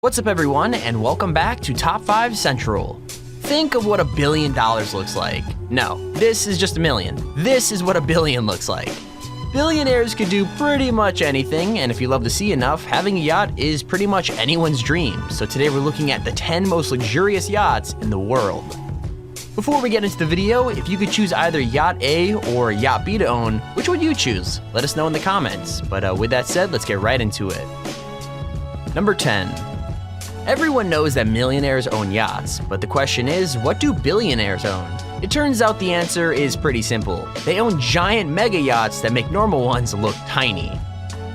What's up everyone, and welcome back to Top 5 Central. Think of what $1 billion looks like. No, this is just a million. This is what $1 billion looks like. Billionaires could do pretty much anything, and if you love the sea enough, having a yacht is pretty much anyone's dream. So today we're looking at the 10 most luxurious yachts in the world. Before we get into the video, if you could choose either Yacht A or Yacht B to own, which would you choose? Let us know in the comments. But with that said, let's get right into it. Number 10. Everyone knows that millionaires own yachts, but the question is, what do billionaires own? It turns out the answer is pretty simple. They own giant mega yachts that make normal ones look tiny.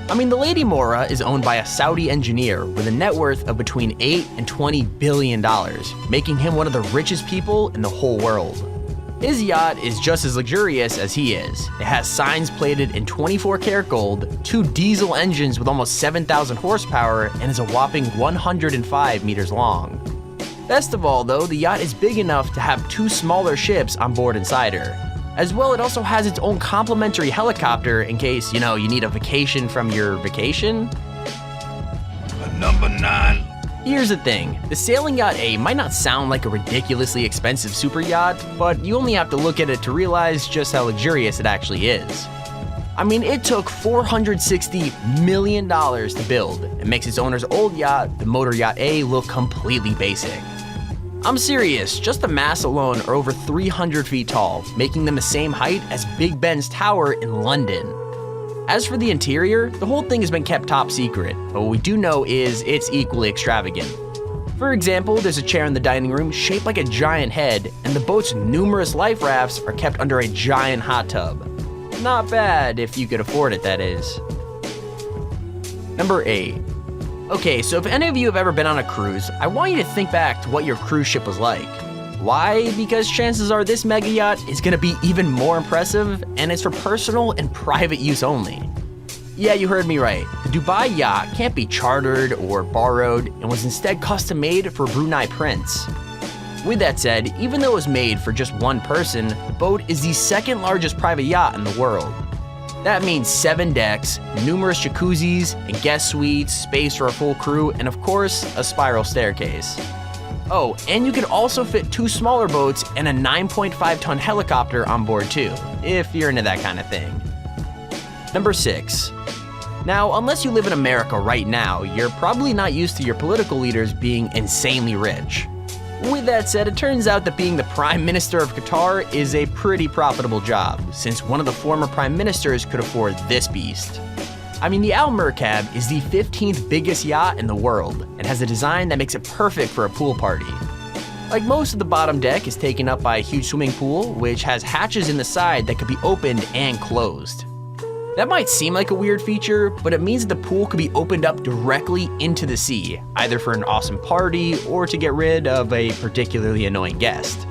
I mean, the Lady Mora is owned by a Saudi engineer with a net worth of between $8 and $20 billion, making him one of the richest people in the whole world. His yacht is just as luxurious as he is. It has signs plated in 24-karat gold, 2 diesel engines with almost 7,000 horsepower, and is a whopping 105 meters long. Best of all though, the yacht is big enough to have 2 smaller ships on board inside her. As well, it also has its own complimentary helicopter in case, you need a vacation from your vacation. Number 9. Here's the thing, the sailing yacht A might not sound like a ridiculously expensive super yacht, but you only have to look at it to realize just how luxurious it actually is. I mean, it took $460 million to build. It makes its owner's old yacht, the Motor Yacht A, look completely basic. I'm serious, just the masts alone are over 300 feet tall, making them the same height as Big Ben's Tower in London. As for the interior, the whole thing has been kept top secret, but what we do know is it's equally extravagant. For example, there's a chair in the dining room shaped like a giant head, and the boat's numerous life rafts are kept under a giant hot tub. Not bad, if you could afford it, that is. Number 8. Okay, so if any of you have ever been on a cruise, I want you to think back to what your cruise ship was like. Why? Because chances are this mega yacht is gonna be even more impressive, and it's for personal and private use only. Yeah, you heard me right. The Dubai yacht can't be chartered or borrowed and was instead custom made for Brunei Prince. With that said, even though it was made for just one person, the boat is the second largest private yacht in the world. That means 7 decks, numerous jacuzzis and guest suites, space for a full crew, and of course, a spiral staircase. Oh, and you can also fit 2 smaller boats and a 9.5-ton helicopter on board too, if you're into that kind of thing. Number 6. Now, unless you live in America right now, you're probably not used to your political leaders being insanely rich. With that said, it turns out that being the Prime Minister of Qatar is a pretty profitable job, since one of the former Prime Ministers could afford this beast. I mean, the Al Merkab is the 15th biggest yacht in the world, and has a design that makes it perfect for a pool party. Like, most of the bottom deck is taken up by a huge swimming pool, which has hatches in the side that could be opened and closed. That might seem like a weird feature, but it means that the pool could be opened up directly into the sea, either for an awesome party or to get rid of a particularly annoying guest.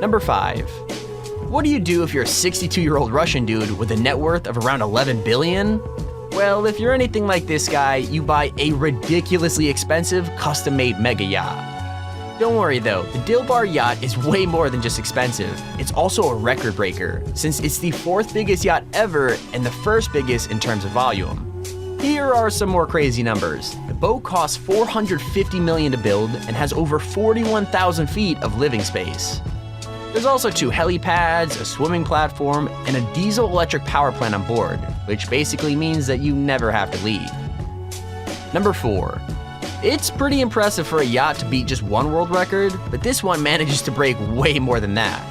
Number 5. What do you do if you're a 62-year-old Russian dude with a net worth of around 11 billion? Well, if you're anything like this guy, you buy a ridiculously expensive custom-made mega yacht. Don't worry though, the Dilbar yacht is way more than just expensive. It's also a record breaker, since it's the 4th biggest yacht ever and the 1st biggest in terms of volume. Here are some more crazy numbers. The boat costs $450 million to build and has over 41,000 feet of living space. There's also 2 helipads, a swimming platform, and a diesel-electric power plant on board, which basically means that you never have to leave. Number 4. It's pretty impressive for a yacht to beat just one world record, but this one manages to break way more than that.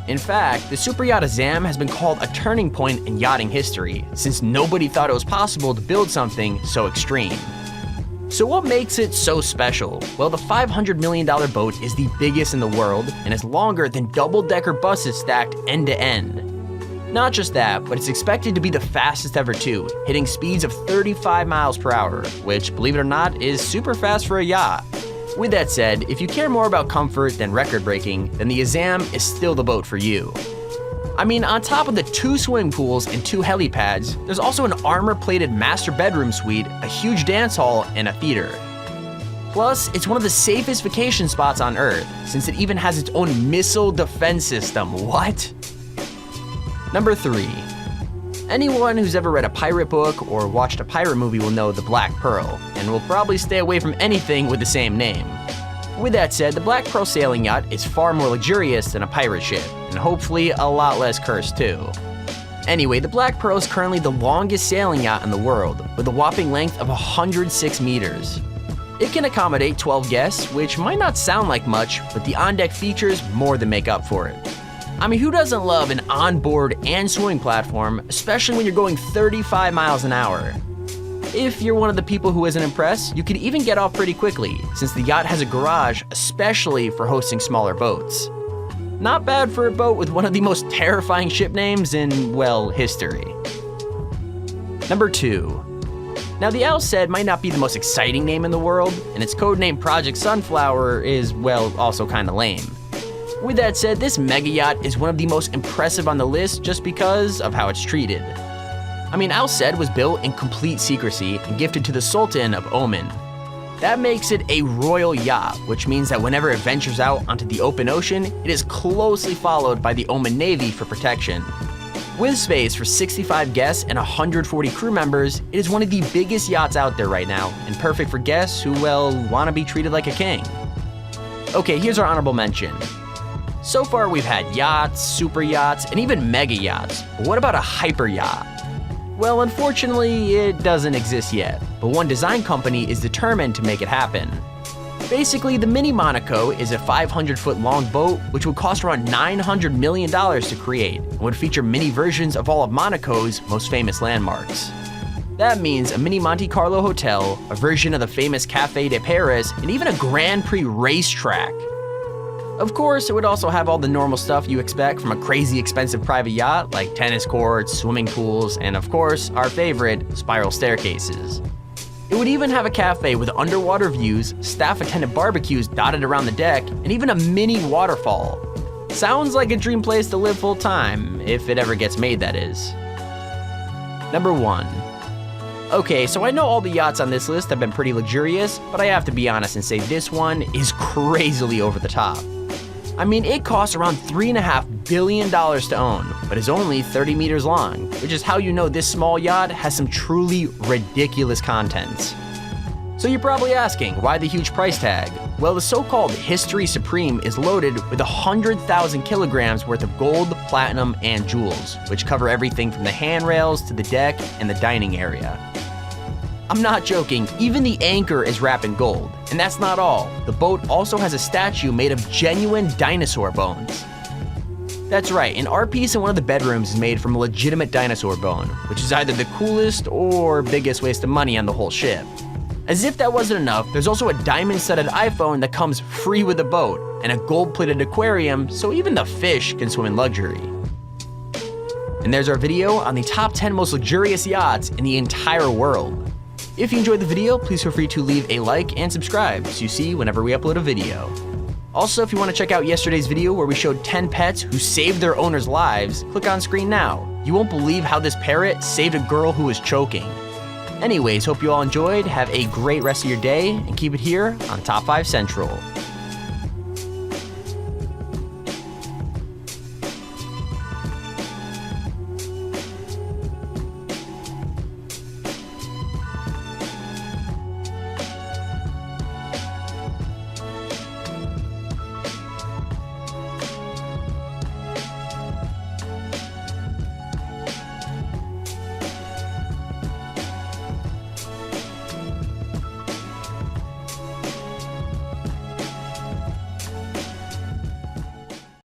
In fact, the super yacht Azam has been called a turning point in yachting history, since nobody thought it was possible to build something so extreme. So what makes it so special? Well, the $500 million boat is the biggest in the world and is longer than double-decker buses stacked end to end. Not just that, but it's expected to be the fastest ever too, hitting speeds of 35 miles per hour, which, believe it or not, is super fast for a yacht. With that said, if you care more about comfort than record-breaking, then the Azam is still the boat for you. I mean, on top of the 2 swimming pools and 2 helipads, there's also an armor-plated master bedroom suite, a huge dance hall, and a theater. Plus, it's one of the safest vacation spots on Earth, since it even has its own missile defense system. What? Number 3. Anyone who's ever read a pirate book or watched a pirate movie will know the Black Pearl, and will probably stay away from anything with the same name. With that said, the Black Pearl sailing yacht is far more luxurious than a pirate ship, and hopefully a lot less cursed too. Anyway, the Black Pearl is currently the longest sailing yacht in the world, with a whopping length of 106 meters. It can accommodate 12 guests, which might not sound like much, but the on-deck features more than make up for it. I mean, who doesn't love an onboard and swimming platform, especially when you're going 35 miles an hour? If you're one of the people who isn't impressed, you could even get off pretty quickly, since the yacht has a garage especially for hosting smaller boats. Not bad for a boat with one of the most terrifying ship names in, well, history. Number 2. Now, the Al Said might not be the most exciting name in the world, and its codename Project Sunflower is, well, also kinda lame. With that said, this mega yacht is one of the most impressive on the list just because of how it's treated. I mean, Al Said was built in complete secrecy and gifted to the Sultan of Oman. That makes it a royal yacht, which means that whenever it ventures out onto the open ocean, it is closely followed by the Oman Navy for protection. With space for 65 guests and 140 crew members, it is one of the biggest yachts out there right now, and perfect for guests who, well, want to be treated like a king. Okay, here's our honorable mention. So far we've had yachts, super yachts, and even mega yachts, but what about a hyper yacht? Well, unfortunately, it doesn't exist yet, but one design company is determined to make it happen. Basically, the Mini Monaco is a 500-foot long boat which would cost around $900 million to create and would feature mini versions of all of Monaco's most famous landmarks. That means a mini Monte Carlo hotel, a version of the famous Café de Paris, and even a Grand Prix racetrack. Of course, it would also have all the normal stuff you expect from a crazy expensive private yacht, like tennis courts, swimming pools, and of course, our favorite, spiral staircases. It would even have a cafe with underwater views, staff-attended barbecues dotted around the deck, and even a mini waterfall. Sounds like a dream place to live full-time, if it ever gets made, that is. Number 1. Okay, so I know all the yachts on this list have been pretty luxurious, but I have to be honest and say this one is crazily over the top. I mean, it costs around $3.5 billion to own, but is only 30 meters long, which is how you know this small yacht has some truly ridiculous contents. So you're probably asking, why the huge price tag? Well, the so-called History Supreme is loaded with 100,000 kilograms worth of gold, platinum, and jewels, which cover everything from the handrails to the deck and the dining area. I'm not joking, even the anchor is wrapped in gold. And that's not all. The boat also has a statue made of genuine dinosaur bones. That's right, an art piece in one of the bedrooms is made from a legitimate dinosaur bone, which is either the coolest or biggest waste of money on the whole ship. As if that wasn't enough, there's also a diamond-studded iPhone that comes free with the boat, and a gold-plated aquarium so even the fish can swim in luxury. And there's our video on the top 10 most luxurious yachts in the entire world. If you enjoyed the video, please feel free to leave a like and subscribe so you see whenever we upload a video. Also, if you want to check out yesterday's video where we showed 10 pets who saved their owners' lives, click on screen now. You won't believe how this parrot saved a girl who was choking. Anyways, hope you all enjoyed, have a great rest of your day, and keep it here on Top 5 Central.